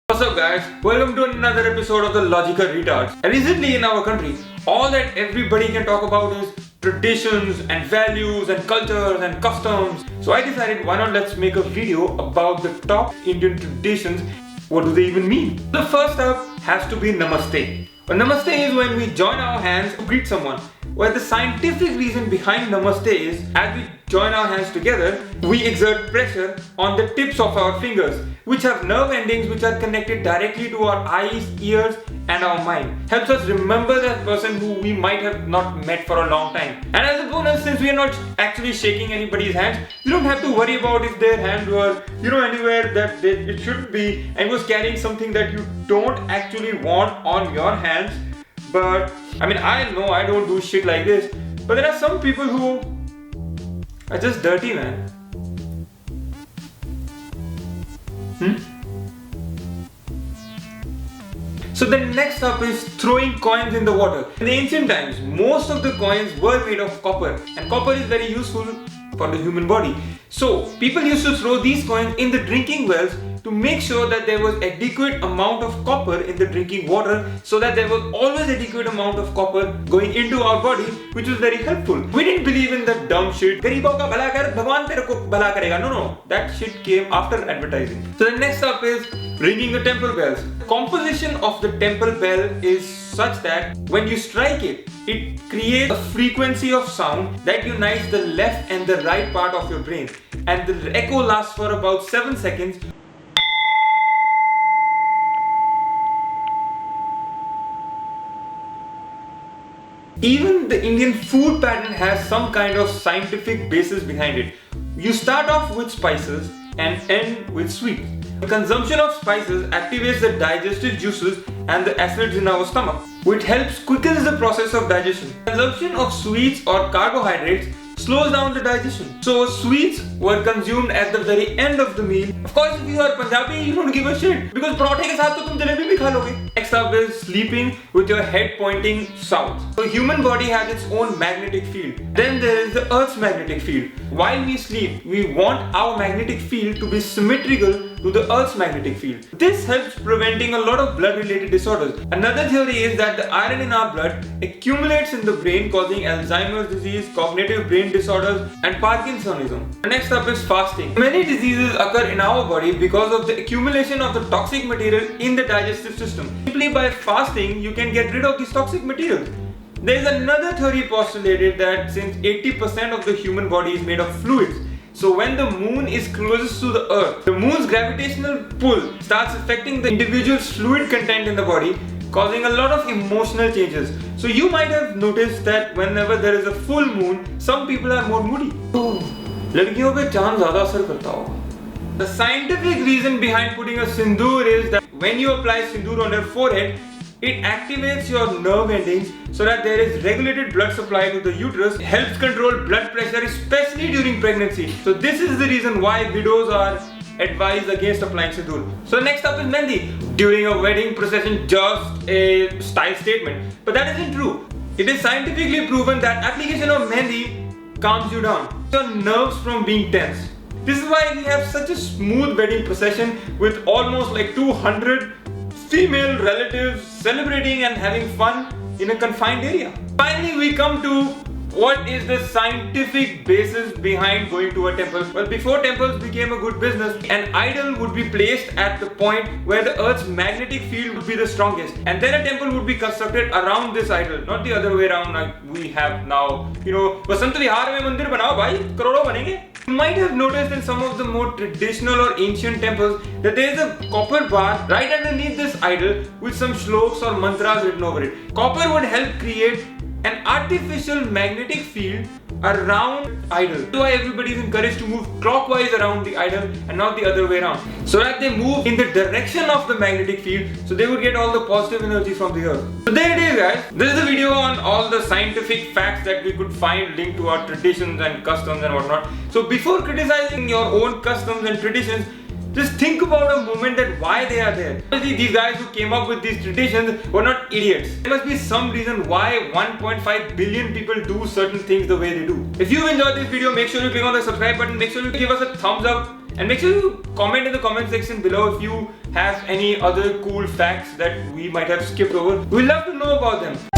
What's up guys, welcome to another episode of the Logical Retards. And recently in our country, all that everybody can talk about is traditions and values and cultures and customs. So I decided why not let's make a video about the top Indian traditions. What do they even mean? The first up has to be Namaste. Well, Namaste is when we join our hands to greet someone. Well, the scientific reason behind Namaste is as we join our hands together, we exert pressure on the tips of our fingers, which have nerve endings which are connected directly to our eyes, ears and our mind. Helps us remember that person who we might have not met for a long time. And as a bonus, since we are not actually shaking anybody's hands, you don't have to worry about if their hand were, anywhere that it shouldn't be and was carrying something that you don't actually want on your hands. But I know I don't do shit like this, but there are some people who are just dirty, man. So the next up is throwing coins in the water. In the ancient times, most of the coins were made of copper, and copper is very useful for the human body. So people used to throw these coins in the drinking wells to make sure that there was adequate amount of copper in the drinking water, so that there was always adequate amount of copper going into our body, which was very helpful. We didn't believe in that dumb shit. Garibon ka bhala kar, Bhagwan tere ko bhala karega. No. That shit came after advertising. So the next up is ringing the temple bells. Composition of the temple bell is such that when you strike it, it creates a frequency of sound that unites the left and the right part of your brain. And the echo lasts for about 7 seconds. Even the Indian food pattern has some kind of scientific basis behind it. You start off with spices and end with sweets. The consumption of spices activates the digestive juices and the acids in our stomach, which helps quickens the process of digestion. Consumption of sweets or carbohydrates slows down the digestion. So sweets were consumed at the very end of the meal. Of course, if you are Punjabi, you don't give a shit because parathe ke saath to tum jalebi bhi kha loge. Next up is sleeping with your head pointing south. So human body has its own magnetic field. Then there is the Earth's magnetic field. While we sleep, we want our magnetic field to be symmetrical to the Earth's magnetic field. This helps preventing a lot of blood-related disorders. Another theory is that the iron in our blood accumulates in the brain, causing Alzheimer's disease, cognitive brain disorders, and Parkinsonism. Next up is fasting. Many diseases occur in our body because of the accumulation of the toxic material in the digestive system. Simply by fasting, you can get rid of these toxic materials. There is another theory postulated that since 80% of the human body is made of fluids, so when the moon is closest to the earth, the moon's gravitational pull starts affecting the individual's fluid content in the body, causing a lot of emotional changes. So you might have noticed that whenever there is a full moon, some people are more moody. लड़कियों पे चांद ज़्यादा असर करता होगा. The scientific reason behind putting a sindoor is that when you apply sindoor on your forehead, it activates your nerve endings so that there is regulated blood supply to the uterus, helps control blood pressure, especially during pregnancy. So this is the reason why widows are advised against applying sindoor. So next up is Mehndi. During a wedding procession, just a style statement. But that isn't true. It is scientifically proven that application of Mehndi calms you down, your nerves from being tense. This is why we have such a smooth wedding procession with almost like 200 female relatives celebrating and having fun in a confined area. Finally, we come to what is the scientific basis behind going to a temple. Well, before temples became a good business, an idol would be placed at the point where the earth's magnetic field would be the strongest, and then a temple would be constructed around this idol, not the other way around like we have now. Vasant Vihar mein mandir banao bhai, crore banenge. You might have noticed in some of the more traditional or ancient temples that there is a copper bar right underneath this idol with some shlokas or mantras written over it. Copper would help create an artificial magnetic field around idol. That's why everybody is encouraged to move clockwise around the idol and not the other way around, so that they move in the direction of the magnetic field, so they would get all the positive energy from the earth. So there it is, guys. This is the video on all the scientific facts that we could find linked to our traditions and customs and whatnot. So before criticizing your own customs and traditions, Just think about a moment that why they are there. Obviously, these guys who came up with these traditions were not idiots. There must be some reason why 1.5 billion people do certain things the way they do. If you enjoyed this video, make sure you click on the subscribe button, make sure you give us a thumbs up, and make sure you comment in the comment section below if you have any other cool facts that we might have skipped over. We'd love to know about them.